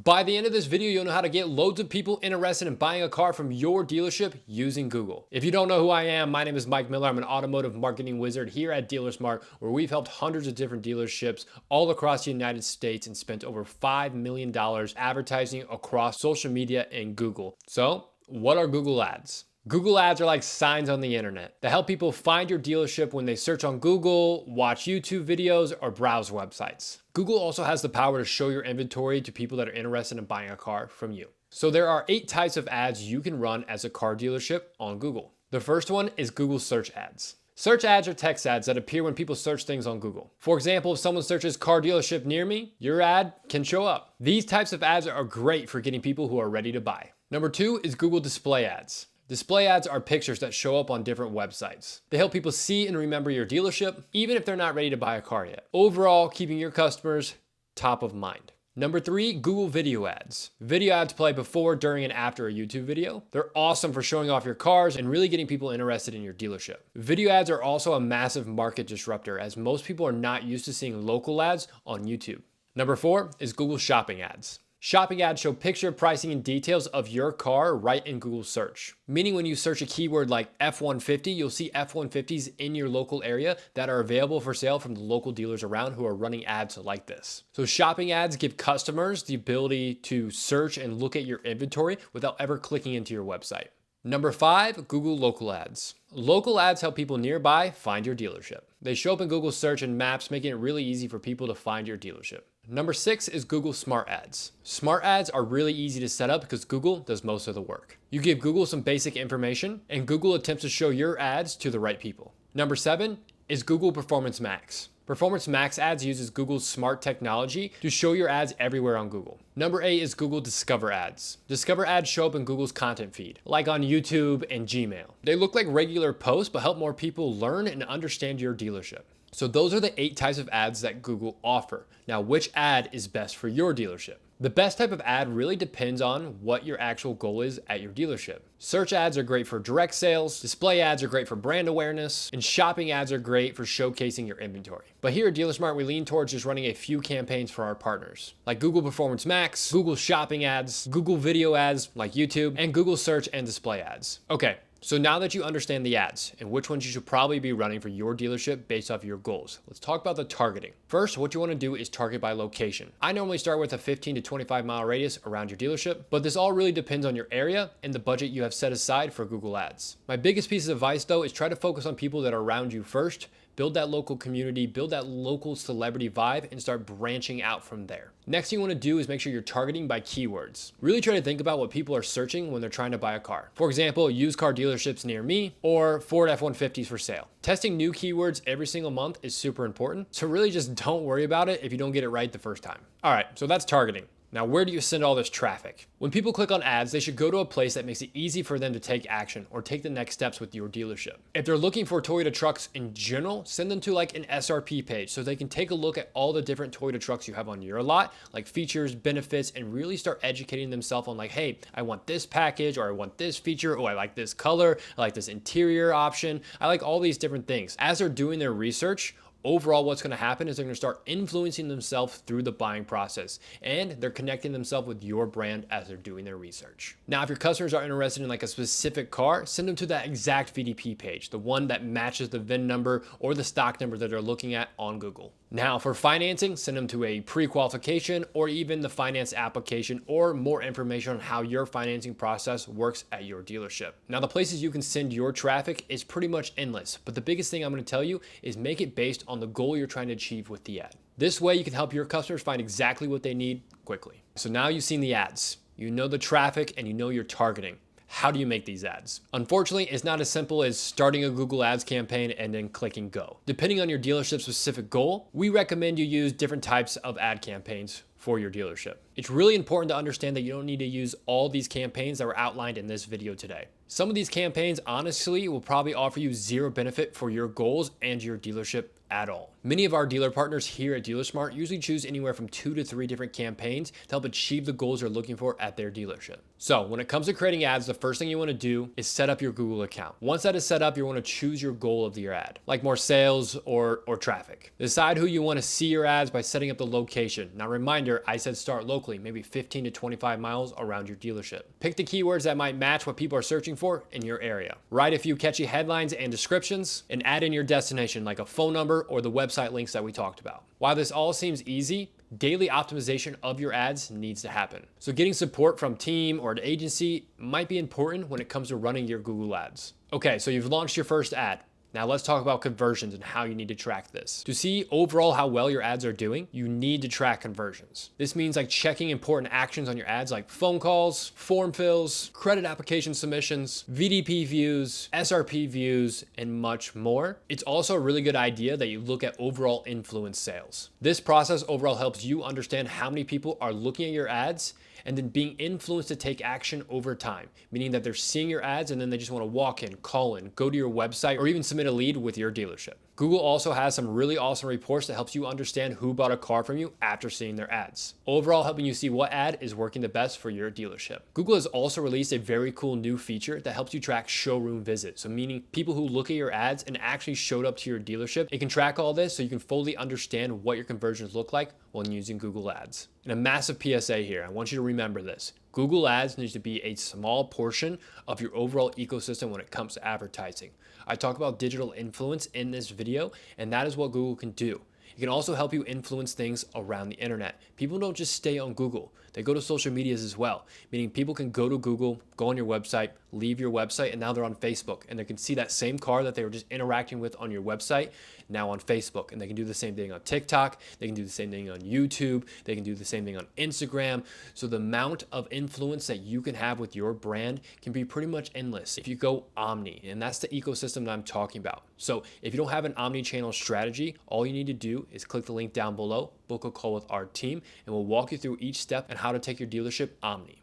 By the end of this video, you'll know how to get loads of people interested in buying a car from your dealership using Google. If you don't know who I am, my name is Mike Miller. I'm an automotive marketing wizard here at DealerSmart, where we've helped hundreds of different dealerships all across the United States and spent over $5 million advertising across social media and Google. So, what are Google ads? Google ads are like signs on the internet that help people find your dealership when they search on Google, watch YouTube videos, or browse websites. Google also has the power to show your inventory to people that are interested in buying a car from you. So there are 8 types of ads you can run as a car dealership on Google. The first one is Google search ads. Search ads are text ads that appear when people search things on Google. For example, if someone searches car dealership near me, your ad can show up. These types of ads are great for getting people who are ready to buy. Number 2 is Google display ads. Display ads are pictures that show up on different websites. They help people see and remember your dealership, even if they're not ready to buy a car yet. Overall, keeping your customers top of mind. Number 3, Google video ads. Video ads play before, during, and after a YouTube video. They're awesome for showing off your cars and really getting people interested in your dealership. Video ads are also a massive market disruptor, as most people are not used to seeing local ads on YouTube. Number 4 is Google shopping ads. Shopping ads show picture, pricing, and details of your car right in Google search. Meaning when you search a keyword like F-150, you'll see F-150s in your local area that are available for sale from the local dealers around who are running ads like this. So shopping ads give customers the ability to search and look at your inventory without ever clicking into your website. Number 5, Google local ads. Local ads help people nearby find your dealership. They show up in Google search and maps, making it really easy for people to find your dealership. Number 6 is Google Smart Ads. Smart Ads are really easy to set up because Google does most of the work. You give Google some basic information and Google attempts to show your ads to the right people. Number 7 is Google Performance Max. Performance Max ads uses Google's smart technology to show your ads everywhere on Google. Number 8 is Google Discover ads. Discover ads show up in Google's content feed, like on YouTube and Gmail. They look like regular posts, but help more people learn and understand your dealership. So those are the 8 types of ads that Google offer. Now, which ad is best for your dealership? The best type of ad really depends on what your actual goal is at your dealership. Search ads are great for direct sales, display ads are great for brand awareness, and shopping ads are great for showcasing your inventory. But here at DealerSmart, we lean towards just running a few campaigns for our partners, like Google Performance Max, Google Shopping ads, Google Video ads like YouTube, and Google Search and Display ads. Okay. So now that you understand the ads and which ones you should probably be running for your dealership based off your goals, let's talk about the targeting. First, what you want to do is target by location. I normally start with a 15 to 25 mile radius around your dealership, but this all really depends on your area and the budget you have set aside for Google ads. My biggest piece of advice though is try to focus on people that are around you first. Build that local community, build that local celebrity vibe, and start branching out from there. Next thing you want to do is make sure you're targeting by keywords. Really try to think about what people are searching when they're trying to buy a car. For example, used car dealerships near me or Ford F-150s for sale. Testing new keywords every single month is super important, so really just don't worry about it if you don't get it right the first time. All right, so that's targeting. Now, where do you send all this traffic? When people click on ads, they should go to a place that makes it easy for them to take action or take the next steps with your dealership. If they're looking for Toyota trucks in general, send them to like an SRP page so they can take a look at all the different Toyota trucks you have on your lot, like features, benefits, and really start educating themselves on like, hey, I want this package, or I want this feature, oh, I like this color, I like this interior option, I like all these different things. As they're doing their research, overall, what's going to happen is they're going to start influencing themselves through the buying process, and they're connecting themselves with your brand as they're doing their research. Now, if your customers are interested in like a specific car, send them to that exact VDP page, the one that matches the VIN number or the stock number that they're looking at on Google. Now, for financing, send them to a pre-qualification or even the finance application or more information on how your financing process works at your dealership. Now, the places you can send your traffic is pretty much endless, but the biggest thing I'm going to tell you is make it based on the goal you're trying to achieve with the ad. This way, you can help your customers find exactly what they need quickly. So now you've seen the ads, you know the traffic, and you know your targeting. How do you make these ads? Unfortunately, it's not as simple as starting a Google Ads campaign and then clicking go. Depending on your dealership's specific goal, we recommend you use different types of ad campaigns for your dealership. It's really important to understand that you don't need to use all these campaigns that were outlined in this video today. Some of these campaigns, honestly, will probably offer you zero benefit for your goals and your dealership at all. Many of our dealer partners here at DealerSmart usually choose anywhere from 2 to 3 different campaigns to help achieve the goals they're looking for at their dealership. So when it comes to creating ads, the first thing you want to do is set up your Google account. Once that is set up, you want to choose your goal of your ad, like more sales or traffic. Decide who you want to see your ads by setting up the location. Now reminder, I said start locally, maybe 15 to 25 miles around your dealership. Pick the keywords that might match what people are searching for in your area. Write a few catchy headlines and descriptions, and add in your destination like a phone number or the website links that we talked about. While this all seems easy, daily optimization of your ads needs to happen. So getting support from team or an agency might be important when it comes to running your Google ads. Okay, so you've launched your first ad. Now let's talk about conversions and how you need to track this. To see overall how well your ads are doing, you need to track conversions. This means like checking important actions on your ads like phone calls, form fills, credit application submissions, VDP views, SRP views, and much more. It's also a really good idea that you look at overall influence sales. This process overall helps you understand how many people are looking at your ads and then being influenced to take action over time, meaning that they're seeing your ads and then they just want to walk in, call in, go to your website, or even submit a lead with your dealership. Google also has some really awesome reports that helps you understand who bought a car from you after seeing their ads. Overall, helping you see what ad is working the best for your dealership. Google has also released a very cool new feature that helps you track showroom visits. So meaning people who look at your ads and actually showed up to your dealership. It can track all this so you can fully understand what your conversions look like when using Google Ads. And a massive PSA here. I want you to remember this. Google Ads needs to be a small portion of your overall ecosystem when it comes to advertising. I talk about digital influence in this video, and that is what Google can do. It can also help you influence things around the internet. People don't just stay on Google. They go to social medias as well, meaning people can go to Google, go on your website, leave your website, and now they're on Facebook. And they can see that same car that they were just interacting with on your website now on Facebook. And they can do the same thing on TikTok. They can do the same thing on YouTube. They can do the same thing on Instagram. So the amount of influence that you can have with your brand can be pretty much endless if you go omni. And that's the ecosystem that I'm talking about. So if you don't have an omni-channel strategy, all you need to do is click the link down below, book a call with our team, and we'll walk you through each step and how to take your dealership omni.